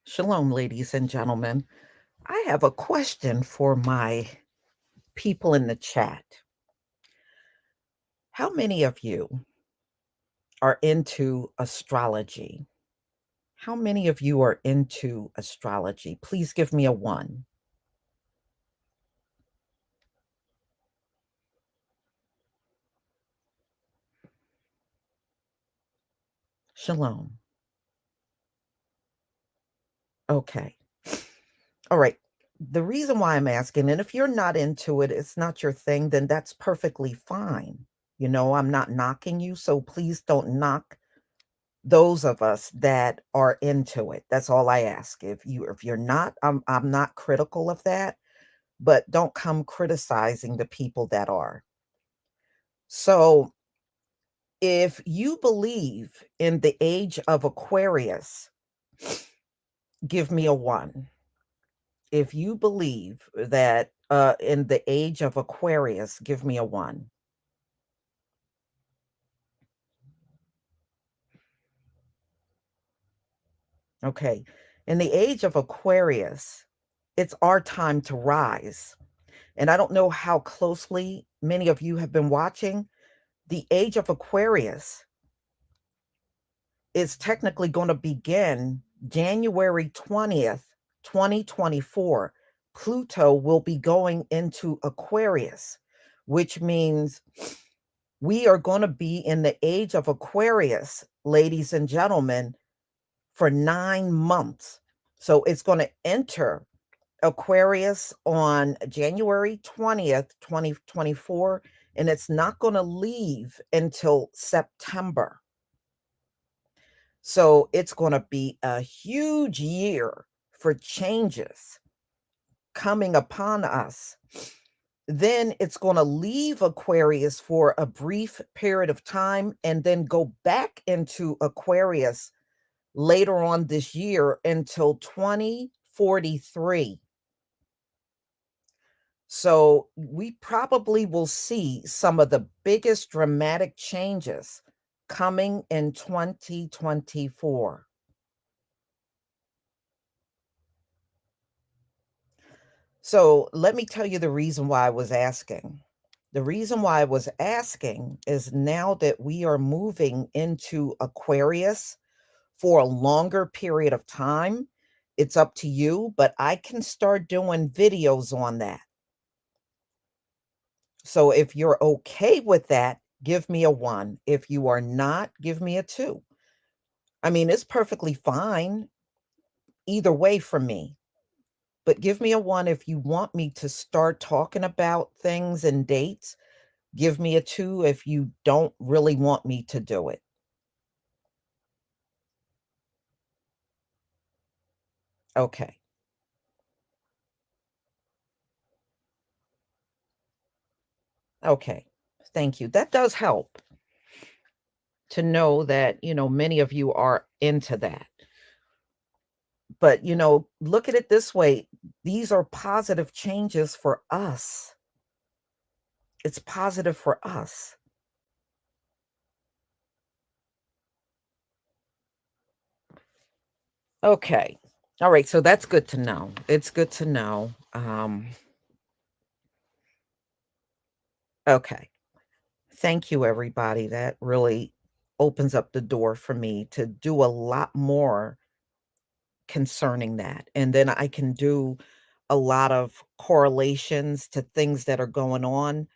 Shalom, ladies and gentlemen. I have a question for my people in the chat. How many of you are into astrology? How many of you are into astrology? Please give me a 1. Shalom. Okay. All right. The reason why I'm asking, and if you're not into it, it's not your thing, then that's perfectly fine. You know, I'm not knocking you, so please don't knock those of us that are into it. That's all I ask. If you're not, I'm not critical of that, but don't come criticizing the people that are. So, if you believe in the age of Aquarius, give me a 1. If you believe that in the age of Aquarius, give me a 1. Okay. In the age of Aquarius, it's our time to rise. And I don't know how closely many of you have been watching. The age of Aquarius is technically going to begin January 20th, 2024. Pluto will be going into Aquarius, which means we are going to be in the age of Aquarius, ladies and gentlemen, for 9 months. So it's going to enter Aquarius on January 20th, 2024, and it's not going to leave until September. So it's going to be a huge year for changes coming upon us. Then it's going to leave Aquarius for a brief period of time and then go back into Aquarius later on this year until 2043. So we probably will see some of the biggest dramatic changes coming in 2024. So let me tell you the reason why I was asking. The reason why I was asking is now that we are moving into Aquarius for a longer period of time, it's up to you, but I can start doing videos on that. So if you're okay with that, give me a 1. If you are not, give me a 2. I mean, it's perfectly fine either way for me, but give me a 1 if you want me to start talking about things and dates. Give me a 2 if you don't really want me to do it. Okay. Okay. Thank you. That does help to know that, many of you are into that. But, look at it this way. These are positive changes for us. It's positive for us. Okay. All right. So that's good to know. It's good to know. Okay. Thank you, everybody. That really opens up the door for me to do a lot more concerning that. And then I can do a lot of correlations to things that are going on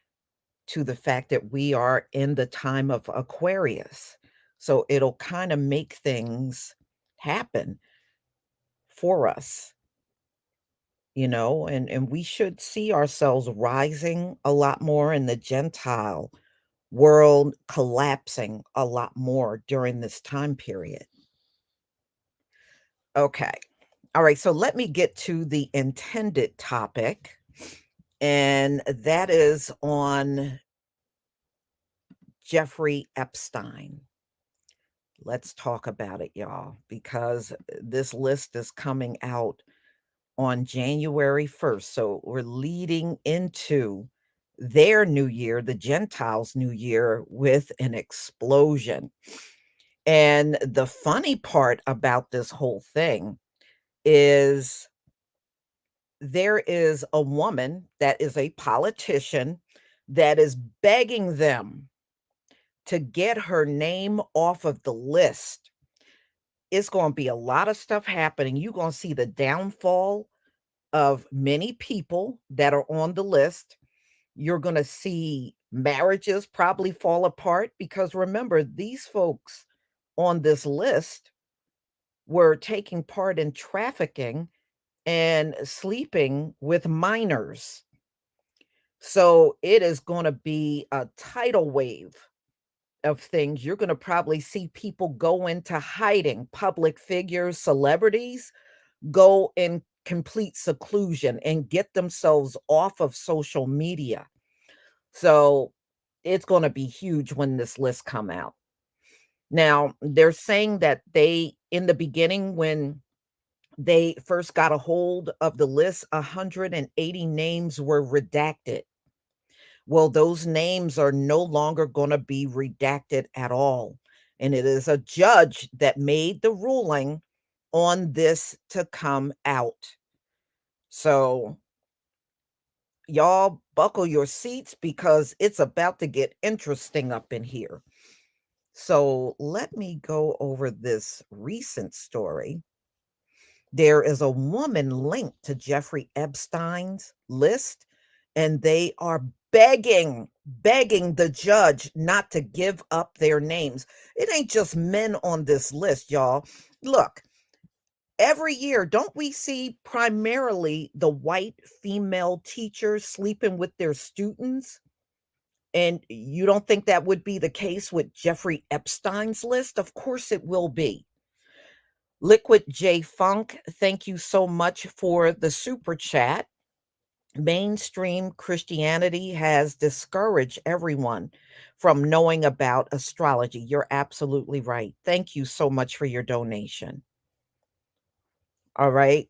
to the fact that we are in the time of Aquarius. So it'll kind of make things happen for us, and we should see ourselves rising a lot more in the Gentile world, collapsing a lot more during this time period. Okay. All right. So let me get to the intended topic, and that is on Jeffrey Epstein. Let's talk about it, y'all, because this list is coming out on January 1st. So we're leading into their new year, the Gentiles' new year, with an explosion. And the funny part about this whole thing is there is a woman that is a politician that is begging them to get her name off of the list. It's going to be a lot of stuff happening. You're going to see the downfall of many people that are on the list. You're going to see marriages probably fall apart because remember, these folks on this list were taking part in trafficking and sleeping with minors. So it is going to be a tidal wave of things. You're going to probably see people go into hiding, public figures, celebrities go in complete seclusion and get themselves off of social media. So it's going to be huge when this list come out. Now, they're saying that they in the beginning when they first got a hold of the list, 180 names were redacted. Well, those names are no longer going to be redacted at all. And it is a judge that made the ruling on this to come out. So, y'all buckle your seats because it's about to get interesting up in here. So, let me go over this recent story. There is a woman linked to Jeffrey Epstein's list, and they are begging the judge not to give up their names. It ain't just men on this list, y'all. Look, every year, don't we see primarily the white female teachers sleeping with their students? And you don't think that would be the case with Jeffrey Epstein's list? Of course it will be. Liquid J Funk, thank you so much for the super chat. Mainstream Christianity has discouraged everyone from knowing about astrology. You're absolutely right. Thank you so much for your donation. All right.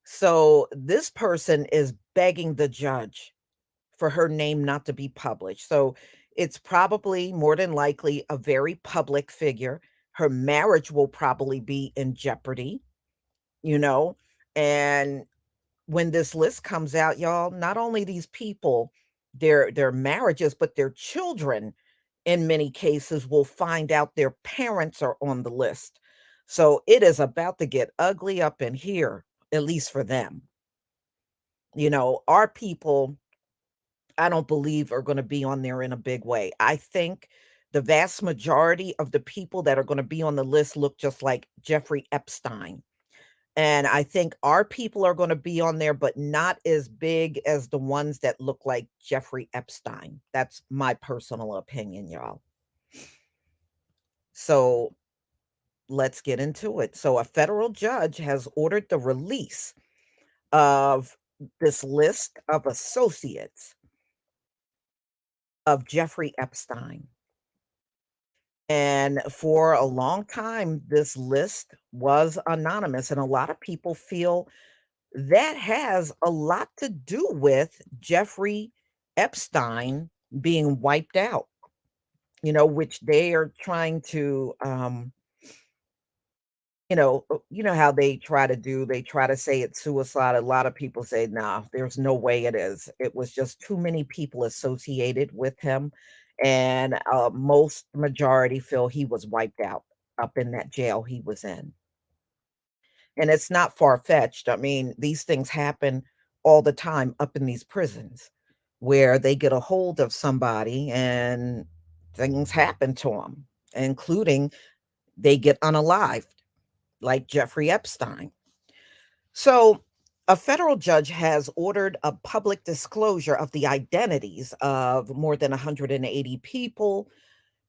So this person is begging the judge for her name not to be published. So it's probably more than likely a very public figure. Her marriage will probably be in jeopardy, you know, and when this list comes out, y'all, not only these people, their marriages, but their children in many cases will find out their parents are on the list. So it is about to get ugly up in here, at least for them. Our people, I don't believe are going to be on there in a big way. I think the vast majority of the people that are going to be on the list look just like Jeffrey Epstein. And I think our people are gonna be on there, but not as big as the ones that look like Jeffrey Epstein. That's my personal opinion, y'all. So, let's get into it. So, a federal judge has ordered the release of this list of associates of Jeffrey Epstein. And for a long time, this list was anonymous, and a lot of people feel that has a lot to do with Jeffrey Epstein being wiped out, which they are trying to, you know how they try to do, they try to say it's suicide. A lot of people say, nah, there's no way it is. It was just too many people associated with him. And most majority feel he was wiped out up in that jail he was in. And it's not far-fetched. I mean, these things happen all the time up in these prisons where they get a hold of somebody and things happen to them, including they get unalived, like Jeffrey Epstein. So, a federal judge has ordered a public disclosure of the identities of more than 180 people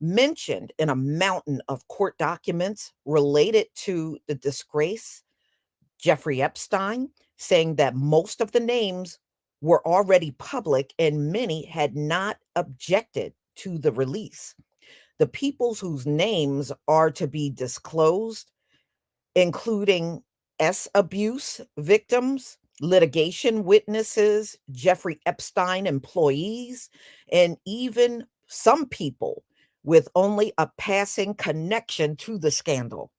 mentioned in a mountain of court documents related to the disgrace Jeffrey Epstein, saying that most of the names were already public and many had not objected to the release. The peoples whose names are to be disclosed, including abuse victims, litigation witnesses, Jeffrey Epstein employees, and even some people with only a passing connection to the scandal.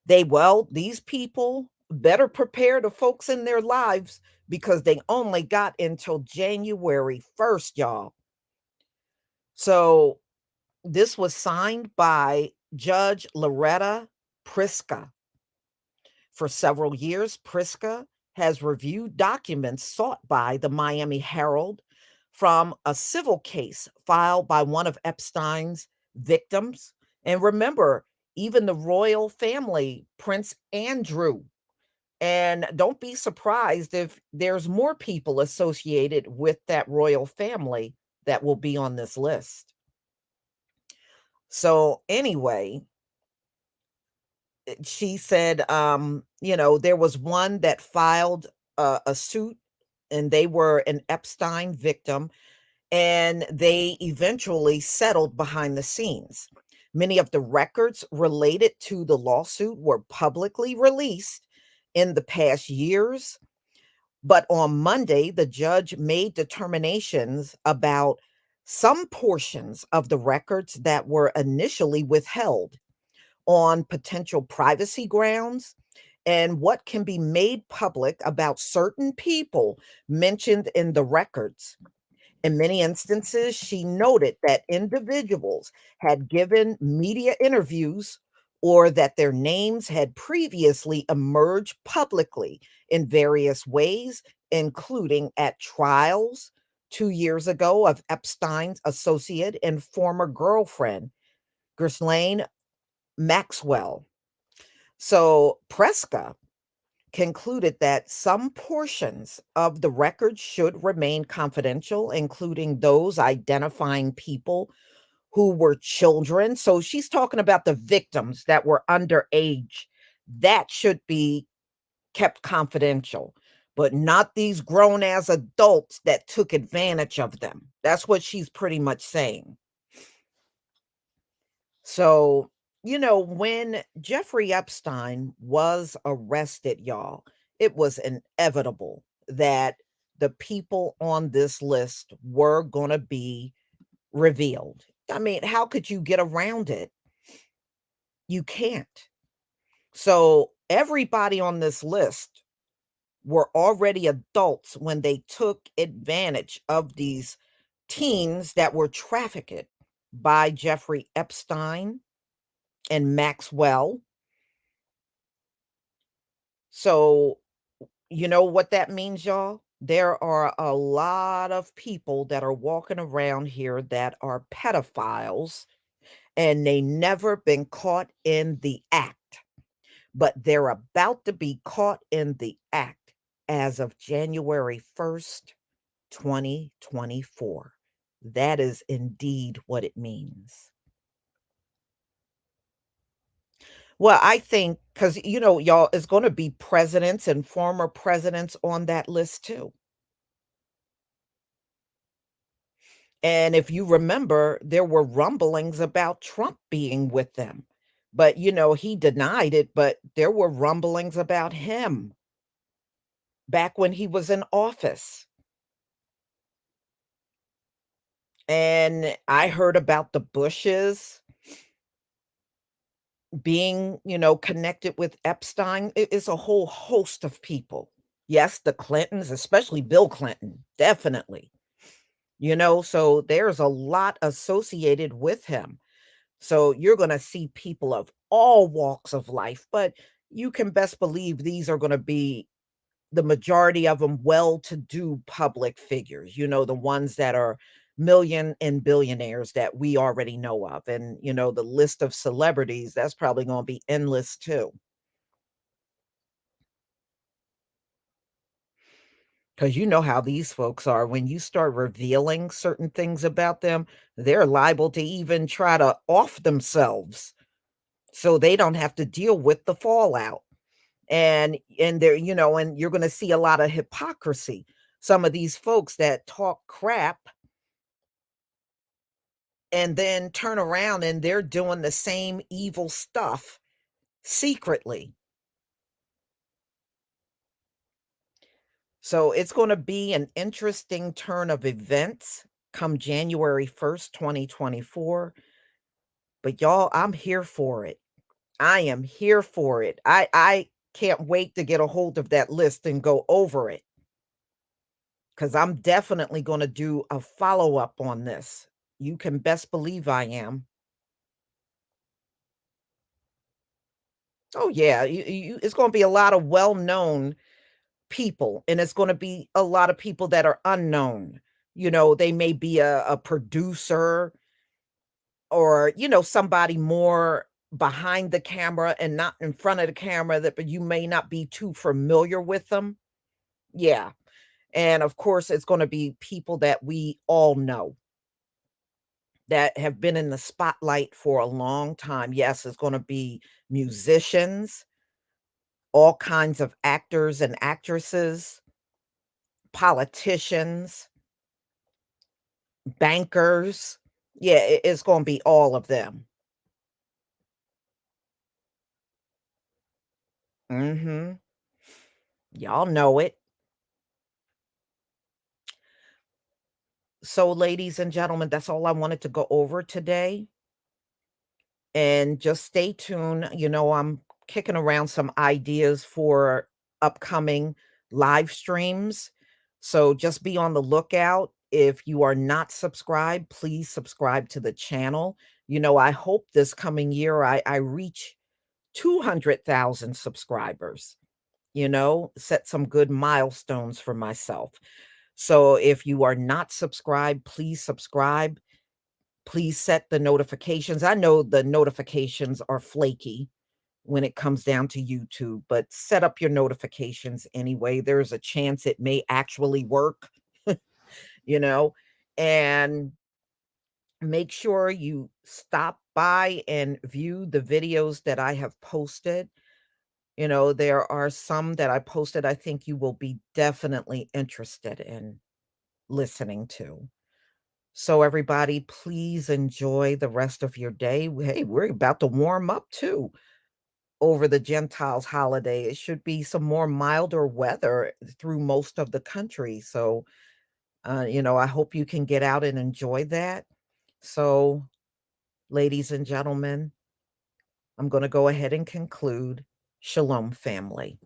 These people better prepare the folks in their lives because they only got until January 1st, y'all. So this was signed by Judge Loretta Priska. For several years, Priska has reviewed documents sought by the Miami Herald from a civil case filed by one of Epstein's victims. And remember, even the royal family, Prince Andrew. And don't be surprised if there's more people associated with that royal family that will be on this list. So, anyway, she said, there was one that filed a suit and they were an Epstein victim and they eventually settled behind the scenes. Many of the records related to the lawsuit were publicly released in the past years, but on Monday, the judge made determinations about some portions of the records that were initially withheld on potential privacy grounds and what can be made public about certain people mentioned in the records. In many instances, she noted that individuals had given media interviews or that their names had previously emerged publicly in various ways, including at trials 2 years ago of Epstein's associate and former girlfriend, Ghislaine Maxwell. So Preska concluded that some portions of the record should remain confidential, including those identifying people who were children. So she's talking about the victims that were underage. That should be kept confidential. but not these grown ass adults that took advantage of them. That's what she's pretty much saying. So, when Jeffrey Epstein was arrested, y'all, it was inevitable that the people on this list were going to be revealed. I mean, how could you get around it? You can't. So, everybody on this list were already adults when they took advantage of these teens that were trafficked by Jeffrey Epstein and Maxwell. So, you know what that means, y'all? There are a lot of people that are walking around here that are pedophiles and they never been caught in the act, but they're about to be caught in the act as of January 1st, 2024. That is indeed what it means. Well, I think because, y'all, it's going to be presidents and former presidents on that list too. And if you remember, there were rumblings about Trump being with them. But, he denied it, but there were rumblings about him back when he was in office. And I heard about the Bushes being, connected with Epstein. It's a whole host of people. Yes, the Clintons, especially Bill Clinton, definitely. So there's a lot associated with him. So you're going to see people of all walks of life, but you can best believe these are going to be the majority of them well-to-do public figures, the ones that are million and billionaires that we already know of. And, the list of celebrities, that's probably going to be endless too. Because you know how these folks are. When you start revealing certain things about them, they're liable to even try to off themselves so they don't have to deal with the fallout. And there, and you're going to see a lot of hypocrisy. Some of these folks that talk crap and then turn around and they're doing the same evil stuff secretly. So it's going to be an interesting turn of events come January 1st, 2024. But y'all, I'm here for it. I am here for it. I can't wait to get a hold of that list and go over it because I'm definitely going to do a follow-up on this. You can best believe I am. Oh yeah, it's going to be a lot of well-known people, and it's going to be a lot of people that are unknown. They may be a producer or, somebody more behind the camera and not in front of the camera that but you may not be too familiar with them. Yeah. And of course, it's going to be people that we all know that have been in the spotlight for a long time. Yes, it's going to be musicians, all kinds of actors and actresses, politicians, bankers. Yeah, it's going to be all of them. Mhm. Y'all know it. So, ladies and gentlemen, that's all I wanted to go over today. And just stay tuned. I'm kicking around some ideas for upcoming live streams. So just be on the lookout. If you are not subscribed, please subscribe to the channel. I hope this coming year I reach 200,000 subscribers, set some good milestones for myself. So if you are not subscribed, please subscribe. Please set the notifications. I know the notifications are flaky when it comes down to YouTube, but set up your notifications anyway. There's a chance it may actually work, you know, and make sure you stop by and view the videos that I have posted. There are some that I posted I think you will be definitely interested in listening to. So everybody, please enjoy the rest of your day. Hey, we're about to warm up too over the Gentiles holiday. It should be some more milder weather through most of the country. So, I hope you can get out and enjoy that. So, ladies and gentlemen, I'm going to go ahead and conclude. Shalom, family.